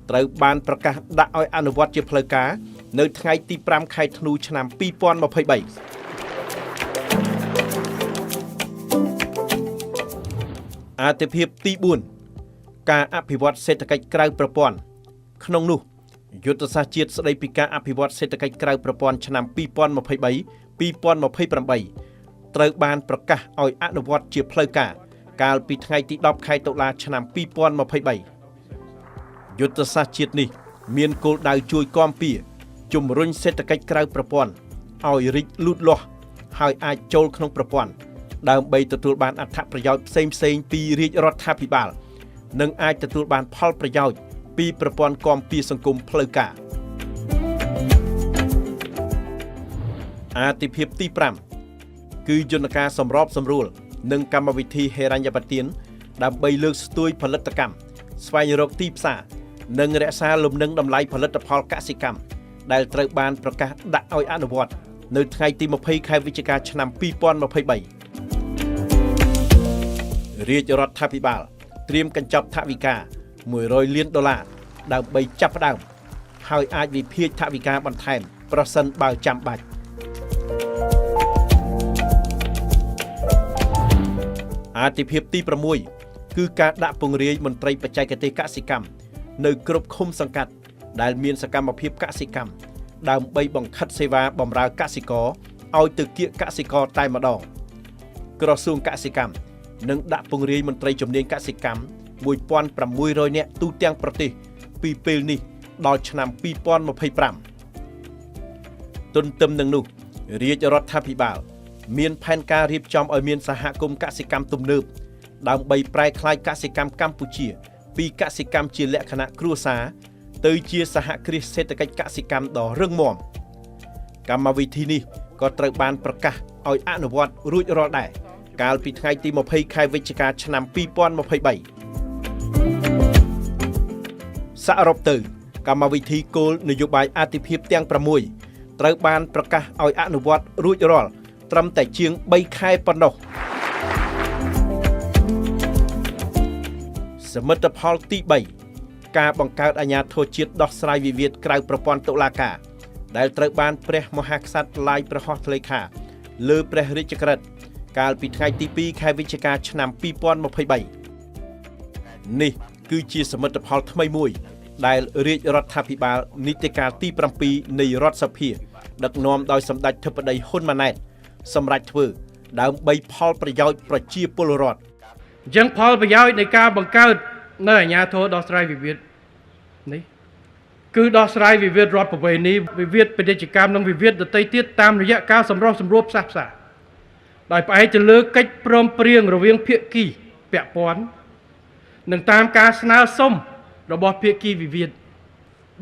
ត្រូវបានប្រកាសដាក់ឲ្យអនុវត្តជាផ្លូវការនៅថ្ងៃទី 5 ខែធ្នូឆ្នាំ 2023អាទិភាពទី 4 ការអភិវឌ្ឍសេដ្ឋកិច្ចក្រៅប្រព័ន្ធក្នុងនោះយុទ្ធសាស្ត្រជាតិស្តីពីការអភិវឌ្ឍសេដ្ឋកិច្ចក្រៅប្រព័ន្ធឆ្នាំ 2023-2028 ត្រូវបានប្រកាសឲ្យអនុវត្តជាផ្លូវការកាលពីថ្ងៃទី 10 ខែតុលាឆ្នាំ 2023 យុទ្ធសាស្ត្រជាតិនេះមានគោលដៅជួយគាំពារជំរុញសេដ្ឋកិច្ចក្រៅប្រព័ន្ធឲ្យរីកលូតលាស់ហើយអាចចូលក្នុងប្រព័ន្ធដើម្បីទទួលបានអត្ថប្រយោជន៍ផ្សេងៗពីរាជរដ្ឋាភិបាលនិងអាចទទួលបានផលប្រយោជន៍ពីប្រព័ន្ធគាំពារសង្គមផ្លូវការអាទិភាពទី 5 គឺយន្តការសម្របសម្រួលនិងកម្មវិធីហិរញ្ញប្បទានដើម្បីលើកស្ទួយផលិតកម្មស្វែងរកទីផ្សារនិងរក្សាលំនឹងតម្លៃផលិតផលកសិកម្មដែលត្រូវបានប្រកាសដាក់ឲ្យអនុវត្តនៅថ្ងៃទី 20 ខែវិច្ឆិកា ឆ្នាំ 2023 រាជរដ្ឋាភិបាលត្រៀមកញ្ចប់ថវិកា$100 លានដើម្បីចាប់ផ្ដើមហើយអាចវិភាគថវិកាបន្ថែមប្រសិនបើចាំបាច់អាទិភាពទី 6 គឺការដាក់ពង្រាយមន្ត្រីបច្ចេកទេសកសិកម្មនៅគ្រប់ឃុំសង្កាត់ដែលមានសកម្មភាពកសិកម្មដើម្បីបង្ខិតសេវាបម្រើកសិករឲ្យទៅគៀកកសិករតែម្ដងក្រសួងកសិកម្មនឹងដាក់ពង្រាយមន្ត្រីជំនាញកសិកម្ម 1,600 នាក់ទូទាំងប្រទេសពីពេលនេះដល់ឆ្នាំ 2025 ទន្ទឹមនឹងនោះរាជរដ្ឋាភិបាលមានផែនការរៀបចំឲ្យមានសហគមន៍កសិកម្មទំនើប ដើម្បីប្រែក្លាយកសិកម្មកម្ពុជាពីកសិកម្មជាលក្ខណៈគ្រួសារទៅជាសហគ្រាសសេដ្ឋកិច្ចកសិកម្មដ៏រឹងមាំកម្មវិធីនេះក៏ត្រូវបានប្រកាសឲ្យអនុវត្តរួចរាល់ដែរកាលពីថ្ងៃទី20ខែវិច្ឆិកាឆ្នាំ2023សរុបទៅកម្មវិធីគោលនយោបាយអាទិភាពទាំង6ត្រូវបានប្រកាសឲ្យអនុវត្តរួចរាល់ត្រឹមតែជាង3ខែប៉ុណ្ណោះសមិទ្ធផលទី3ការបង្កើតអាជ្ញាធរជាតិដោះស្រាយវិវាទក្រៅប្រព័ន្ធតុលាការដែលត្រូវបានព្រះមហាក្សត្រឡាយប្រហោះថ្លេខាលើព្រះរាជក្រឹត្យកាលពីថ្ងៃទី2ខែវិច្ឆិកាឆ្នាំ2023នេះគឺជាសមិទ្ធផលថ្មីមួយដែលរាជរដ្ឋាភិបាលនីតិកាលទី7នៃរដ្ឋសភាដឹកនាំដោយសម្ដេចធិបតីហ៊ុនម៉ាណែតសម្រាប់ធ្វើដើម្បីផលប្រយោជន៍ប្រជាពលរដ្ឋអញ្ចឹងផលប្រយោជន៍នៃការបង្កើតនៅអាជ្ញាធរដោះស្រាយវិវាទនេះគឺដោះស្រាយវិវាទរដ្ឋប្រវេណីវិវាទពាណិជ្ជកម្មនិងវិវាទដទៃទៀតតាមរយៈការសម្រុះសម្រួលផ្សះផ្សាដោយផ្អែកទៅលើកិច្ចព្រមព្រៀងរវាងភាគីពាក់ព័ន្ធនិងតាមការស្នើសុំរបស់ភាគីវិវាទ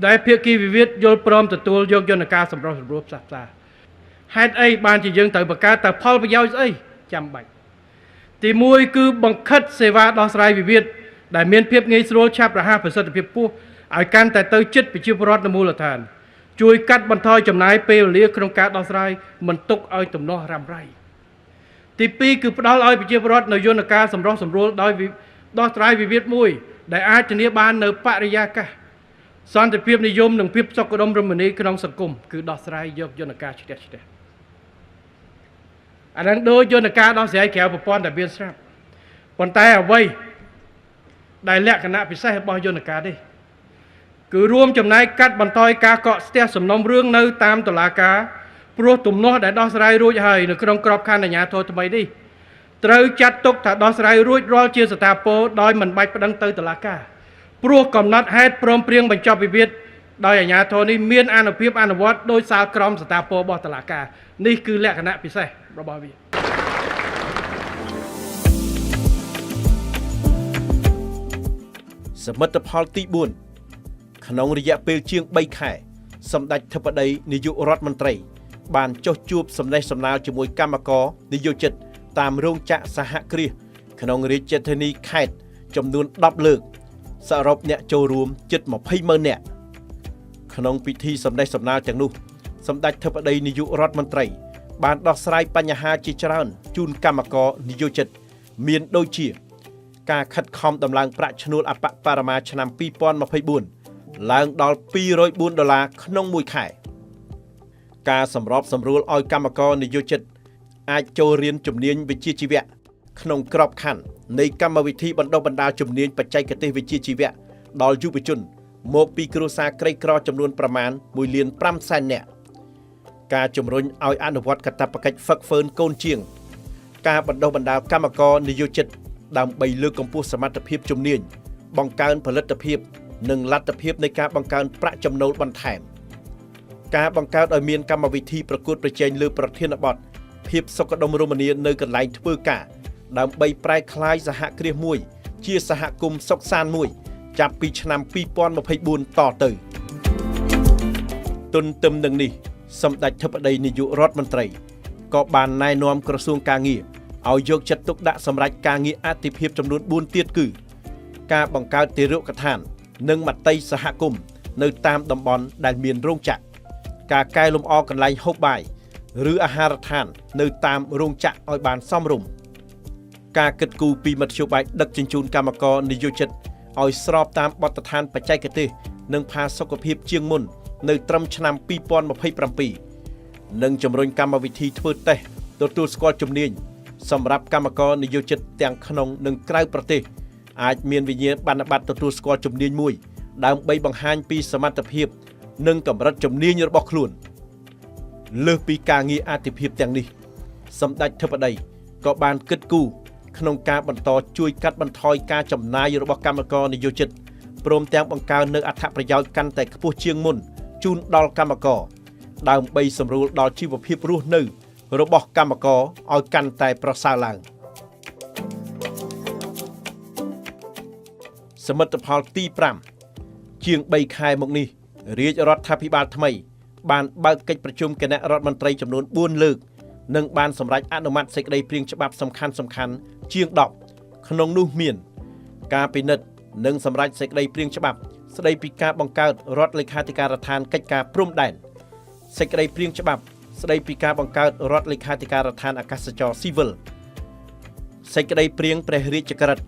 ដែលភាគីវិវាទយល់ព្រមទទួលយកយន្តការសម្រុះសម្រួលផ្សះផ្សាហេតុអីបានជាយើងត្រូវបង្កើតតែផលប្រយោជន៍ស្អីចាំបាច់ទី1គឺបង្ខិតសេវាដោះស្រាយវិវាទដែលមានភាពងាយស្រួលឆាប់រហ័សប្រសិទ្ធភាពខ្ពស់ឲ្យកាន់តែទៅជិតប្រជាពលរដ្ឋនៅមូលដ្ឋានជួយកាត់បន្ថយចំណាយពេលវេលាក្នុងការដោះស្រាយមិនទុកឲ្យទំនាស់រ៉ាំរ៉ៃទី2គឺផ្ដល់ឲ្យប្រជាពលរដ្ឋនៅយន្តការសម្រុះសម្រួលដោយដោះស្រាយវិវាទមួយដែលអាចធានាបាននៅបរិយាកាសសន្តិភាពនិយមនិងភាពសុខដុមរមនាក្នុងសង្គមគឺដោះស្រាយយកយន្តការឆ្ទះអានឹងដូចយន្តការដោះស្រាយក្រៅប្រព័ន្ធដែលមានស្រាប់ប៉ុន្តែអ្វីដែលលក្ខណៈពិសេសរបស់យន្តការនេះគឺរួមចំណែកកាត់បន្ថយការកកស្ទះសំណុំរឿងនៅតាមតុលាការព្រោះទំនាស់ដែលដោះស្រាយរួចហើយនៅក្នុងក្របខ័ណ្ឌអាជ្ញាធរថ្មីនេះត្រូវចាត់ទុកថាដោះស្រាយរួចរាល់ជាស្ថាពរដោយមិនបាច់ប្តឹងទៅតុលាការព្រោះកំណត់ហេតុព្រមព្រៀងបញ្ចប់វិវាទដោយអាជ្ញាធរនេះមានអានុភាពអនុវត្តដោយសាលក្រមស្ថាពររបស់តុលាការនេះគឺលក្ខណៈពិសេសរបស់វាសមិទ្ធផលទី4ក្នុងរយៈពេលជាង3ខែសម្ដេចធិបតីនាយករដ្ឋមន្ត្រីបានចុះជួបសម្ដែងសម្ដាលជាមួយគណៈកម្មការនយោជិតតាមរោងចក្រសហគ្រាសក្នុងរាជធានីខេត្តចំនួន10លើកសរុបអ្នកចូលរួមជិត20,000 នាក់ក្នុងពិធីសម្ដែងសម្ដាលទាំងនោះសម្ដេចធិបតីនាយករដ្ឋមន្ត្រីបានដោះស្រាយបញ្ហាជាច្រើនជូនគណៈកម្មការនយោជិតមានដូចជាការខិតខំដំឡើងប្រាក់ឈ្នួលអបបរមាឆ្នាំ2024ឡើងដល់$204ក្នុងមួយខែការសម្របសម្រួលឲ្យគណៈកម្មការនយោជិតអាចចូលរៀនជំនាញវិជ្ជាជីវៈក្នុងក្របខ័ណ្ឌនៃកម្មវិធីបណ្ដុះបណ្ដាលជំនាញបច្ចេកទេសវិជ្ជាជីវៈដល់យុវជនមកពីគ្រួសារក្រីក្រចំនួនប្រមាណ1,500,000 នាក់ការជំរុញឲ្យអនុវត្តកាតព្វកិច្ចហ្វឹកហ្វឺនកូនជាងការបណ្ដុះបណ្ដាលគណៈកម្មការនយោជិតដើម្បីលើកកម្ពស់សមត្ថភាពជំនាញបង្កើនផលិតភាពនិងលទ្ធភាពនៃការបង្កើនប្រាក់ចំណូលបន្ថែមការបង្កើតឲ្យមានកម្មវិធីប្រកួតប្រជែងលើប្រធានបទភាពសុខដុមរមនានៅកន្លែងធ្វើការដើម្បីប្រែក្លាយសហគ្រាសមួយជាសហគមន៍សុខសាន្តមួយចាប់ពីឆ្នាំ2024តទៅទន្ទឹមនឹងនេះសម្ដេចធិបតីនាយករដ្ឋមន្ត្រីក៏បានណែនាំក្រសួងការងារឲ្យយកចិត្តទុកដាក់សម្រាប់ការងារអាទិភាពចំនួន4ទៀតគឺការបង្កើតទារកដ្ឋាននិងមត្តេយ្យសហគមន៍នៅតាមតំបន់ដែលមានរោងចក្រការកែលម្អកន្លែងហូបបាយឬអាហារដ្ឋាននៅតាមរោងចក្រឲ្យបានសមរម្យការគិតគូរពីមធ្យោបាយដឹកជញ្ជូនគណៈកម្មការនយោជិតឲ្យស្របតាមបទដ្ឋានបច្ចេកទេសនិងផាសុកភាពជាងមុននៅត្រឹមឆ្នាំ2027និងជំរុញកម្មវិធីធ្វើតេស្តទទួលស្គាល់ជំនាញសម្រាប់គណៈកម្មការនយោជិតទាំងក្នុងនិងក្រៅប្រទេសអាចមានវិញ្ញាបនបត្រទទួលស្គាល់ជំនាញមួយដើម្បីបង្ហាញពីសមត្ថភាពនិងកម្រិតជំនាញរបស់ខ្លួនលើសពីការងារអាទិភាពទាំងនេះសម្ដេចធិបតីក៏បានគិតគូរក្នុងការបន្តជួយកាត់បន្ថយការចំណាយរបស់គណៈកម្មការនយោជិតព្រមទាំងបង្កើននូវអត្ថប្រយោជន៍កាន់តែខ្ពស់ជាងមុនជូនដល់គណៈកម្មការដើម្បីសម្រួលដល់ជីវភាពរស់នៅរបស់គណៈកម្មការឲ្យកាន់តែប្រសើរឡើង មិទ្ធផលទី5ជាង3ខែមកនេះរាជរដ្ឋាភិបាលថ្មីបានបើកកិច្ចប្រជុំគណៈរដ្ឋមន្ត្រីចំនួន4លើកនិងបានសម្រេចអនុម័តសេចក្តីព្រាងច្បាប់សំខាន់ជាង10ក្នុងនោះមានការពិនិត្យនិងសម្រេចសេចក្តីព្រាងច្បាប់ស្តីពីការបង្កើតរដ្ឋលេខាធិការដ្ឋានកិច្ចការព្រំដែនសេចក្តីព្រាងច្បាប់ស្តីពីការបង្កើតរដ្ឋលេខាធិការដ្ឋានអាកាសចរស៊ីវិលសេចក្តីព្រាងព្រះរាជក្រឹត្យ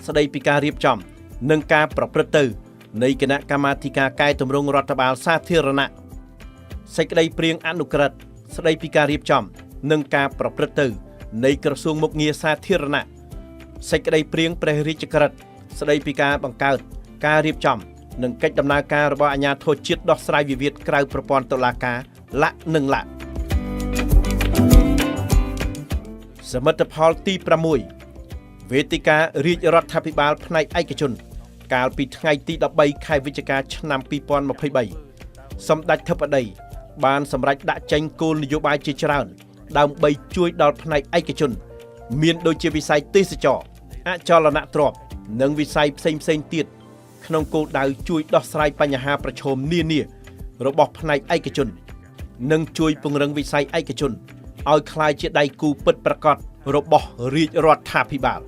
ស្តីពីការរៀបចំនិងការប្រព្រឹត្តទៅនៃគណៈកម្មាធិការកែតម្រង់រដ្ឋបាលសាធារណៈសេចក្តីព្រាងអនុក្រឹត្យស្តីពីការរៀបចំនិងការប្រព្រឹត្តទៅនៃក្រសួងមុខងារសាធារណៈសេចក្តីព្រាងព្រះរាជក្រឹត្យស្តីពីការបង្កើតការរៀបចំនិងកិច្ចដំណើរការរបស់អាជ្ញាធរជាតិដោះស្រាយវិវាទក្រៅប្រព័ន្ធតុលាការលក្ខនិងលក្ខសមិទ្ធផលទី6វេទិការាជរដ្ឋាភិបាលផ្នែកឯកជនកាលពីថ្ងៃទី13ខែវិច្ឆិកាឆ្នាំ2023សម្ដេចធិបតីបានសម្រេចដាក់ចេញគោលនយោបាយជាច្រើនដើម្បីជួយដល់ផ្នែកឯកជនមានដូចជាវិស័យទេសចរអចលនទ្រព្យនិងវិស័យផ្សេងទៀតក្នុងគោលដៅជួយដោះស្រាយបញ្ហាប្រឈមនានារបស់ផ្នែកឯកជននិងជួយពង្រឹងវិស័យឯកជនឲ្យក្លាយជាដៃគូពិតប្រាកដរបស់រាជរដ្ឋាភិបាល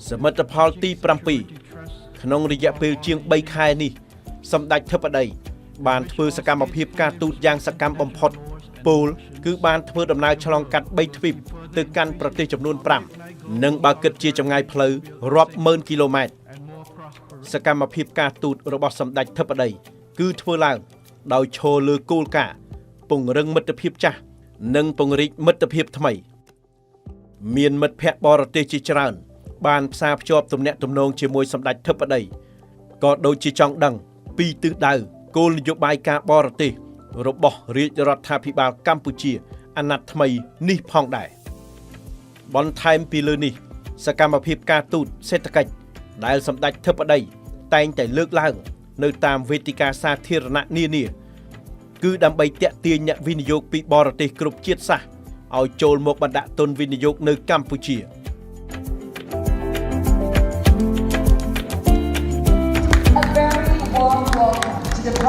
សមិទ្ធផលទី7ក្នុងរយៈពេលជាង3ខែនេះសម្ដេចធិបតីបានធ្វើសកម្មភាពការទូតយ៉ាងសកម្មបំផុតពលគឺបានធ្វើដំណើរឆ្លងកាត់3ទ្វីបទៅកាន់ប្រទេសចំនួន5និងបើគិតជាចម្ងាយផ្លូវរាប់ម៉ឺនគីឡូម៉ែត្រសកម្មភាពការទូតរបស់សម្ដេចធិបតីគឺធ្វើឡើងដោយឈរលើគោលការណ៍ពង្រឹងមិត្តភាពចាស់និងពង្រីកមិត្តភាពថ្មីមានមិត្តភ័ក្តិបរទេសជាច្រើនបានផ្សារភ្ជាប់ទំនាក់ទំនងជាមួយសម្ដេចធិបតីក៏ដូចជាចង់ដឹងពីទិសដៅគោលនយោបាយការបរទេសរបស់រាជរដ្ឋាភិបាលកម្ពុជាអាណត្តិថ្មីនេះផងដែរបន្ថែមពីលើនេះសកម្មភាពការទូតសេដ្ឋកិច្ចដែលសម្ដេចធិបតីតែងតែលើកឡើងនៅតាមវេទិកាសាធារណៈនានាគឺដើម្បីទាក់ទាញអ្នកវិនិយោគពីបរទេសគ្រប់ជាតិសាសន៍ឲ្យចូលមកបណ្ដាក់ទុនវិនិយោគនៅកម្ពុជា